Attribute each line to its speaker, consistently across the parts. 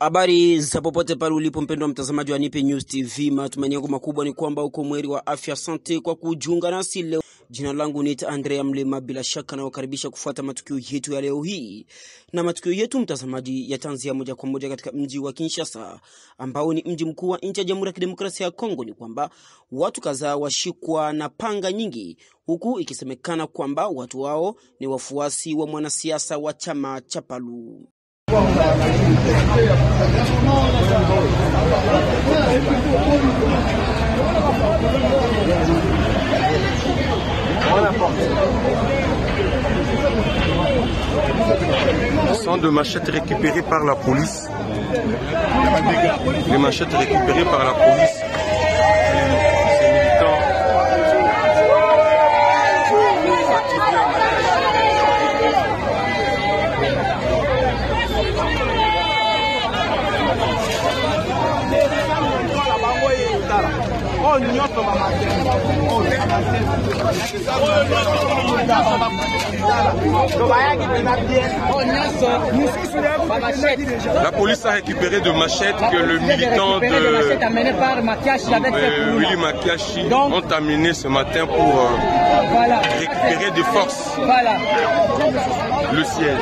Speaker 1: Habari za popote pale ulipo mpendwa mtazamaji wa Nipe News TV, matumaini yangu makubwa ni kwamba uko mweri wa afya. Asante kwa kujiunga nasi leo. Jina langu ni Andrea Mlema, bila shaka na kukaribisha kufuata matukio yetu ya leo hii. Na matukio yetu mtazamaji yataanzia moja kwa moja katika mji wa Kinshasa, ambao ni mji mkuu wa nchi ya Jamhuri ya Kidemokrasia ya Kongo. Ni kwamba watu kadhaa washikwa na panga nyingi, huku ikisemekana kwamba watu wao ni wafuasi wa mwanasiasa wa chama cha PALU.
Speaker 2: Sont de machettes récupérées par la police. Les machettes récupérées par la police. Ces militants. La police a récupéré de machettes que le militant de Willy Makiashi ont amené ce matin pour récupérer de force le siège.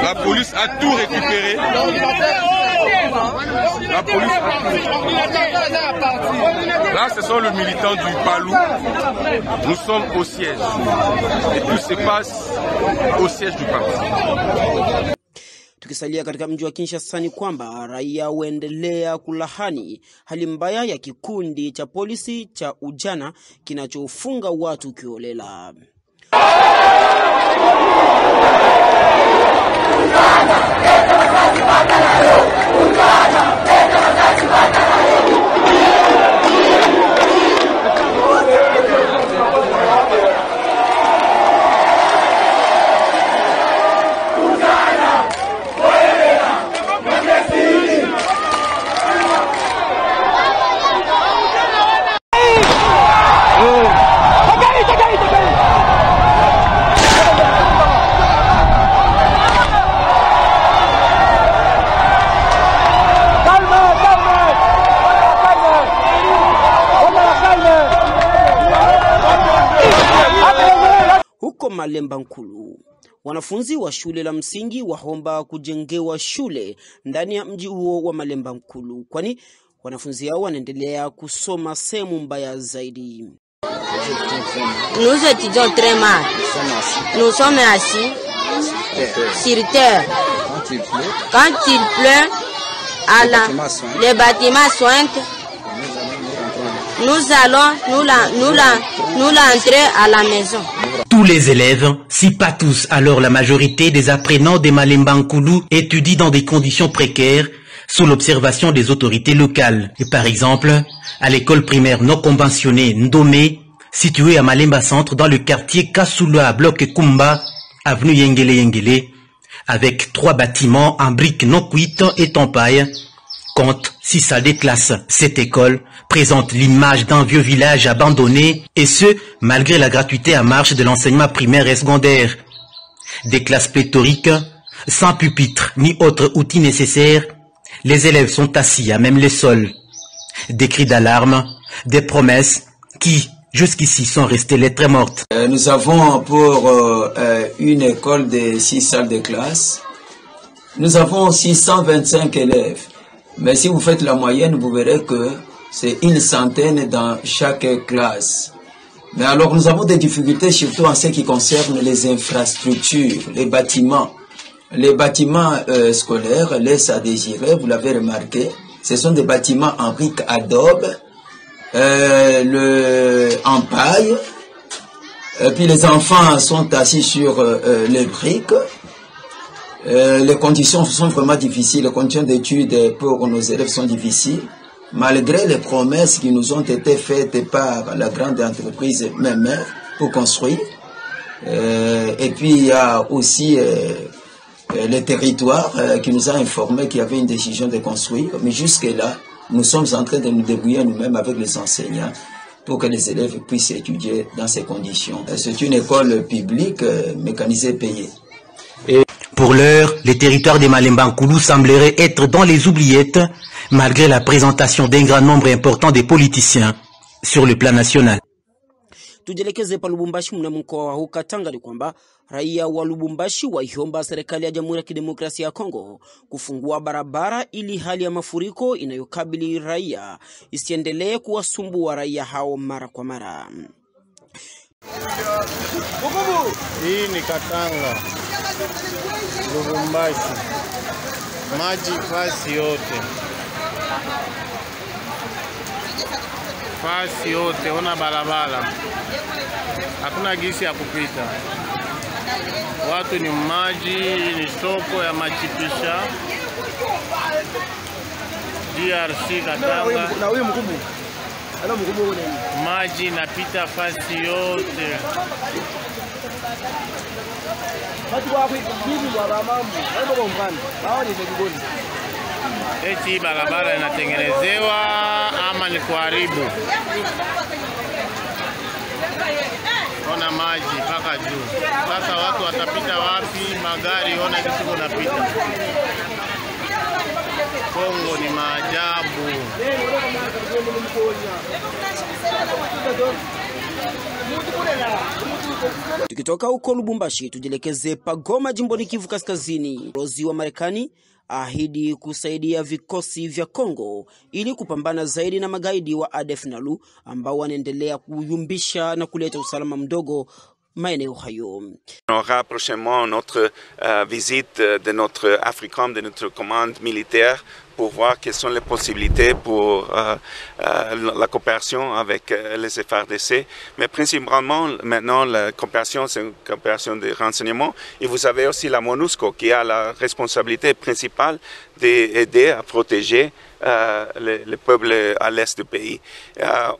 Speaker 2: La police a tout récupéré. La police a tout récupéré. Là, ce sont les militants du PALU. Nous sommes au siège. Et tout se passe au siège du parti.
Speaker 1: Tukisalia katika mji wa Kinshasa ni kwamba raia waendelea kulahani hali mbaya ya kikundi cha polisi cha ujana kinachofunga watu kiolela. Huko Malemba Nkulu, wanafunzi wa shule la msingi waomba kujengewa shule ndani ya mji huo wa Malemba Nkulu, kwani wanafunzi hao wanaendelea kusoma sehemu mbaya zaidi.
Speaker 3: Nous étudions très mal. Nous sommes assis sur terre. Quand il pleut, les bâtiments sointent. Nous allons nous l'entrer à la maison.
Speaker 4: Tous les élèves, si pas tous, alors la majorité des apprenants des Malemba Nkulu étudient dans des conditions précaires sous l'observation des autorités locales. Et par exemple, à l'école primaire non conventionnée Ndomé, située à Malemba Centre dans le quartier Kasula, bloc Kumba, avenue Yengele, avec 3 bâtiments en briques non cuites et en paille, compte 6 salles de classe. Cette école présente l'image d'un vieux village abandonné, et ce, malgré la gratuité à marche de l'enseignement primaire et secondaire. Des classes pléthoriques, sans pupitre ni autres outils nécessaires, les élèves sont assis à même les sols. Des cris d'alarme, des promesses qui, jusqu'ici, sont restées lettres mortes.
Speaker 5: Nous avons pour une école de 6 salles de classe, nous avons 625 élèves. Mais si vous faites la moyenne, vous verrez que c'est une centaine dans chaque classe. Mais alors nous avons des difficultés surtout en ce qui concerne les infrastructures, les bâtiments. Les bâtiments scolaires laissent à désirer, vous l'avez remarqué. Ce sont des bâtiments en briques adobe, en paille. Et puis les enfants sont assis sur les briques. Les conditions sont vraiment difficiles, les conditions d'études pour nos élèves sont difficiles, malgré les promesses qui nous ont été faites par la grande entreprise même pour construire. Et puis il y a aussi le territoire qui nous a informé qu'il y avait une décision de construire, mais jusque-là, nous sommes en train de nous débrouiller nous-mêmes avec les enseignants pour que les élèves puissent étudier dans ces conditions. C'est une école publique mécanisée payée.
Speaker 4: Pour l'heure, les territoires des Malemba Nkulu sembleraient être dans les oubliettes, malgré la présentation d'un grand nombre important de politiciens sur le plan national.
Speaker 1: Tujelekeze pa Lubumbashi mna mkoa wa Katanga ni kwamba raia wa Lubumbashi waiomba serikali ya Jamhuri ya Kidemokrasia ya Kongo kufungua barabara ili hali ya mafuriko inayokabili raia isiendelee kuwasumbua raia hao mara kwa mara.
Speaker 6: Hii ni Katanga, Lubumbashi, maji fasi yote. Fasi yote, ona barabara. Hakuna gisi ya kupita. Watu ni maji, ni soko ya machipisha. DRC Katanga. Maji napita fasi yote. Eti barabara inatengenezewa ama ni kuharibu. Ona maji mpaka juu. Sasa watu watapita wapi? Magari ona kitu kunapita. Kongo ni maajabu.
Speaker 1: Tukitoka huko Lubumbashi tujelekeze pa Goma jimboni Kivu Kaskazini. Balozi wa Marekani ahidi kusaidia vikosi vya Kongo ili kupambana zaidi na magaidi wa ADF NALU ambao wanaendelea kuyumbisha na kuleta usalama mdogo maeneo hayo.
Speaker 7: On aura prochainement notre visite de notre AFRICOM, de notre commande militaire, pour voir quelles sont les possibilités pour la coopération avec les FARDC. Mais principalement, maintenant, la coopération, c'est une coopération de renseignement. Et vous avez aussi la MONUSCO qui a la responsabilité principale d'aider à protéger les peuples à l'est du pays.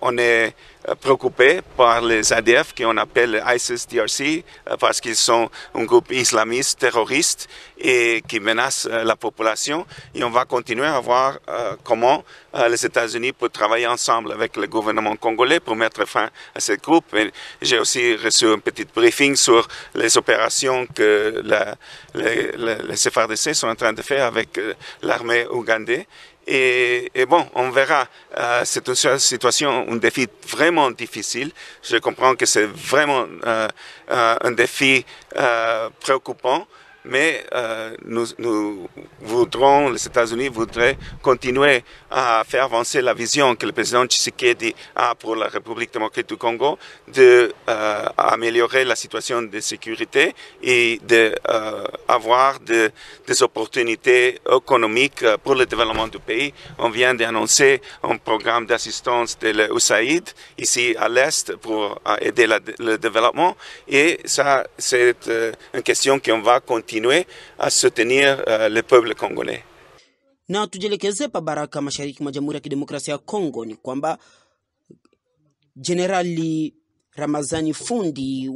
Speaker 7: On est préoccupé par les ADF qu'on appelle ISIS-DRC parce qu'ils sont un groupe islamiste terroriste et qui menace la population. Et on va continuer à voir comment les États-Unis peuvent travailler ensemble avec le gouvernement congolais pour mettre fin à ce groupe. J'ai aussi reçu un petit briefing sur les opérations que les FARDC sont en train de faire avec l'armée ougandaise. Et bon, on verra. C'est une situation, un défi vraiment difficile. Je comprends que c'est vraiment un défi préoccupant. Mais nous voudrons, les États-Unis voudraient continuer à faire avancer la vision que le président Tshisekedi a pour la République démocratique du Congo d'améliorer la situation de sécurité et d'avoir des opportunités économiques pour le développement du pays. On vient d'annoncer un programme d'assistance de l'USAID ici à l'Est pour aider le développement et ça, c'est une question qu'on va continuer à soutenir le peuple congolais.
Speaker 1: Na tujelekeze pa Baraka mashariki mwa Jamhuri ya Kidemokrasia ya Kongo ni kwamba Generali Ramazani Fundi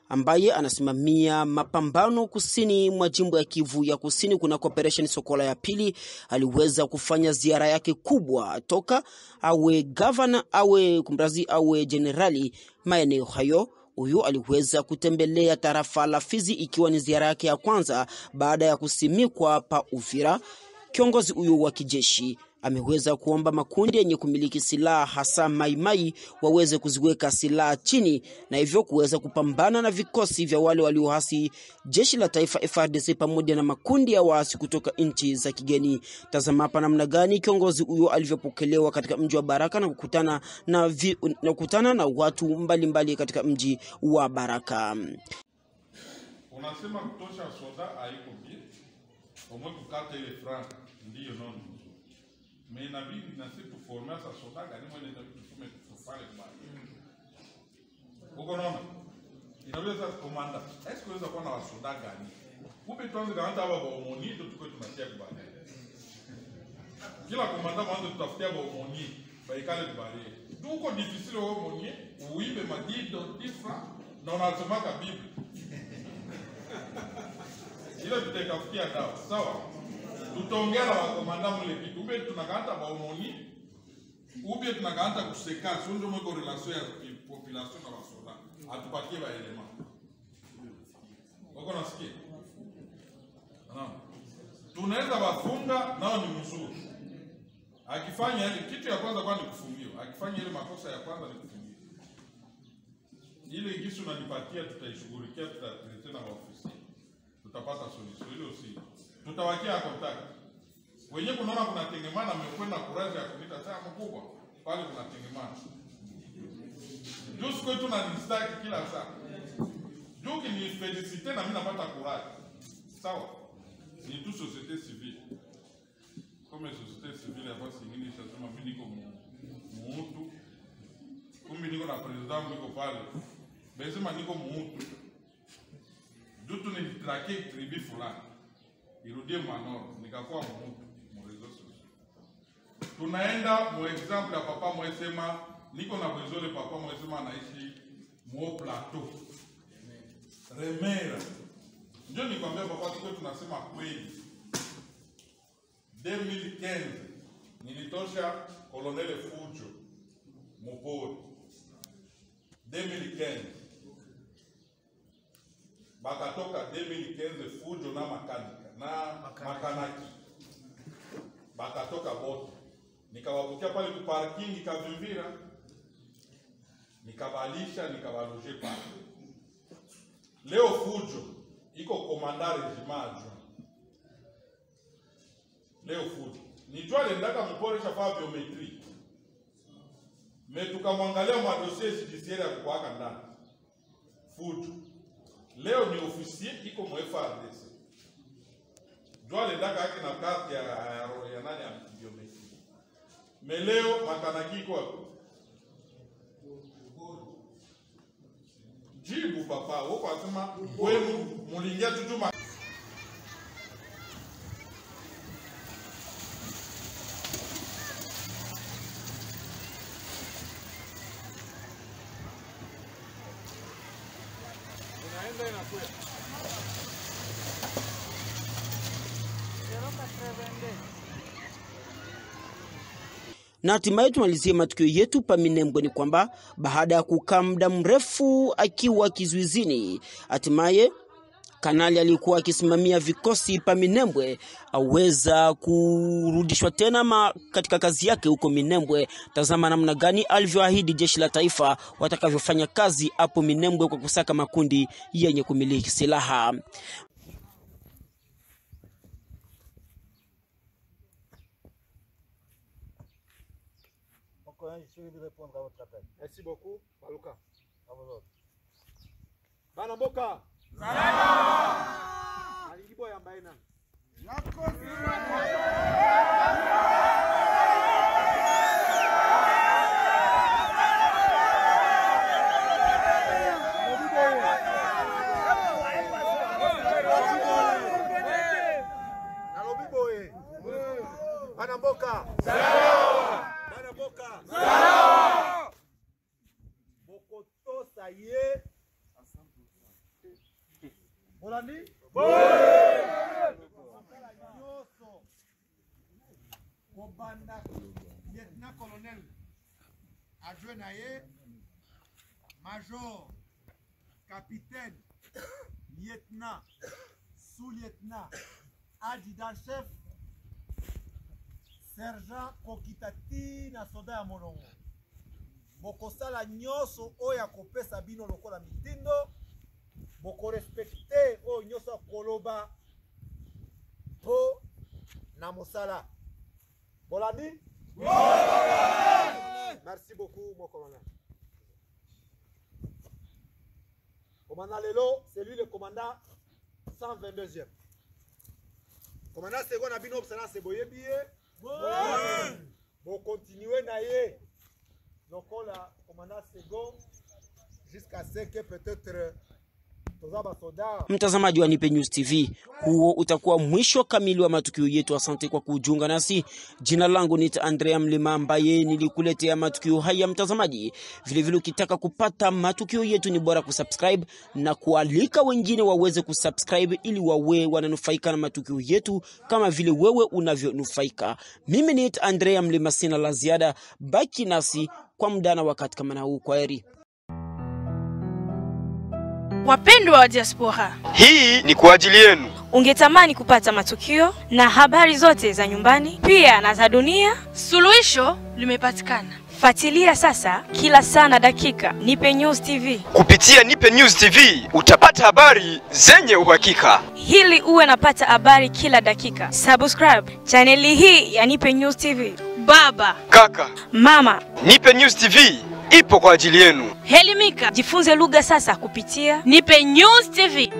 Speaker 1: ambaye anasimamia mapambano kusini mwa jimbo ya Kivu ya Kusini kuna Operation Sokola ya pili aliweza kufanya ziara yake kubwa toka awe governor awe generali maeneo hayo. Huyu aliweza kutembelea tarafa la Fizi ikiwa ni ziara yake ya kwanza baada ya kusimikwa pa Uvira. Kiongozi huyu wa kijeshi ameweza kuomba makundi yenye kumiliki silaha hasa maimai waweze kuziweka silaha chini na hivyo kuweza kupambana na vikosi vya wale waliohasi jeshi la taifa FARDC pamoja na makundi ya waasi kutoka nchi za kigeni. Tazama hapa namna gani kiongozi huyo alivyopokelewa katika mji wa Baraka na kukutana na watu mbalimbali katika mji wa Baraka.
Speaker 8: Unasema kutosha soda haiko bien. Omwe kukata ile franc ndio non. Mais inabidi na sisi tuforme sa soda gani mwenye tutume tufale kwa. Uko naona? Inaweza komanda. Est-ce que unaweza kuwa na soda gani? Kumbe tuanze kaanza hapa kwa omoni ndio tukao tunatia kwa. Kila komanda mwanzo tutafutia kwa omoni, baikale kubali. Duko difficile wa omoni, uibe magido diffa na unasoma ka Biblia. Ile tutakafikia dawa, sawa? Tutaongea na wakomanda mle kitu. Ube tunakaanta baomoni, ube tunakaanta kuseka, sio ndio mweko relation ya population na wasoda. Atupatie ba element. Wako nasikia? tunaweza wafunga nao ni mzuri. Akifanya ile kitu ya kwanza kwa ni kufungiwa. Akifanya ile makosa ya kwanza ni kufungiwa. Ile gisu unanipatia tutaishughulikia, tutatrete na ofisi. Tutapata solution ile usi. Tutawakia contact. Wenyewe kunaona kuna tengemana mmekwenda kurazi ya kunita saa mkubwa. Pale kuna tengemana. Jusko tu na nistaki kila saa. Juki ni felicite na mimi napata courage. Sawa? Ni tu société civile. Comme société civile hapa singine ishasema mimi niko mtu. Kumbe niko na president niko pale. Besema niko mtu. Dutu ni trake tribi fulani. Irudie manoro nikakuwa mtu mrezo sasa. Tunaenda mu example ya papa mwesema niko na bezole papa mwesema anaishi mu plateau. Remera. Ndio nikwambia papa tuko tunasema kweli. 2015 nilitosha Colonel Fujo Mupori. 2015 bakatoka 2015 Fujo na makanika na makanaki bakatoka bote, nikawapokea pale ku parking Kavimvira, nikabalisha nikawaloje pale. Leo Fujo iko komanda regiment. Leo Fujo nijua lendaka mporesha fa biometri, tukamwangalia madossier judiciaire ya kuwaka ndani. Fujo leo ni officier iko mu FARDC. Jua lendaka yake na karte ya nani ya biometri. Leo makanaki iko jibu papa, wako asema kwenu mulingia tutuma.
Speaker 1: Na hatimaye tumalizie matukio yetu pa Minembwe ni kwamba baada ya kukaa muda mrefu akiwa kizuizini, hatimaye kanali alikuwa akisimamia vikosi pa Minembwe aweza kurudishwa tena katika kazi yake huko Minembwe. Tazama namna gani alivyoahidi jeshi la taifa watakavyofanya kazi hapo Minembwe kwa kusaka makundi yenye kumiliki silaha.
Speaker 9: Merci beaucoup, Baluka. Bana Mboka. Alibo ya mbaina. Bana Mboka. Bana Mboka. Bokoto saye. Bolani? Nyoso. Kobanda lieutenant colonel adjoint naye, major, capitaine, lieutenant, sous-lieutenant, adjudant-chef, sergent kokitati na soda ya molongo. Bokosala nyoso oya kopesa bino lokola mitindo, boko respecte o nyoso koloba po na mosala. Bolandi? Merci beaucoup mon commandant. Commandant Lelo, c'est lui le commandant 122e. Commandant Segon a bino observance c'est boye biye. Bon continuer na ye. Donc la commandant Segon jusqu'à ce que peut-être
Speaker 1: Mtazamaji wa Nipe News TV, huo utakuwa mwisho kamili wa matukio yetu. Asante kwa kujiunga nasi. Jina langu ni Andrea Mlima ambaye nilikuletea matukio haya mtazamaji. Vile vile ukitaka kupata matukio yetu ni bora kusubscribe na kualika wengine waweze kusubscribe ili wawe wananufaika na matukio yetu kama vile wewe unavyonufaika. Mimi ni Andrea Mlima, sina la ziada. Baki nasi kwa muda na wakati kama na huu. Kwaheri.
Speaker 10: Wapendwa wa diaspora,
Speaker 11: hii ni kwa ajili yenu.
Speaker 10: Ungetamani kupata matukio na habari zote za nyumbani pia na za dunia? Suluhisho limepatikana. Fuatilia sasa kila saa na dakika Nipe News TV.
Speaker 11: Kupitia Nipe News TV utapata habari zenye uhakika.
Speaker 10: Hili uwe napata habari kila dakika. Subscribe chaneli hii ya Nipe News TV. Baba,
Speaker 11: kaka,
Speaker 10: mama,
Speaker 11: Nipe News TV ipo kwa ajili yenu.
Speaker 10: Elimika, jifunze lugha sasa kupitia Nipe News TV.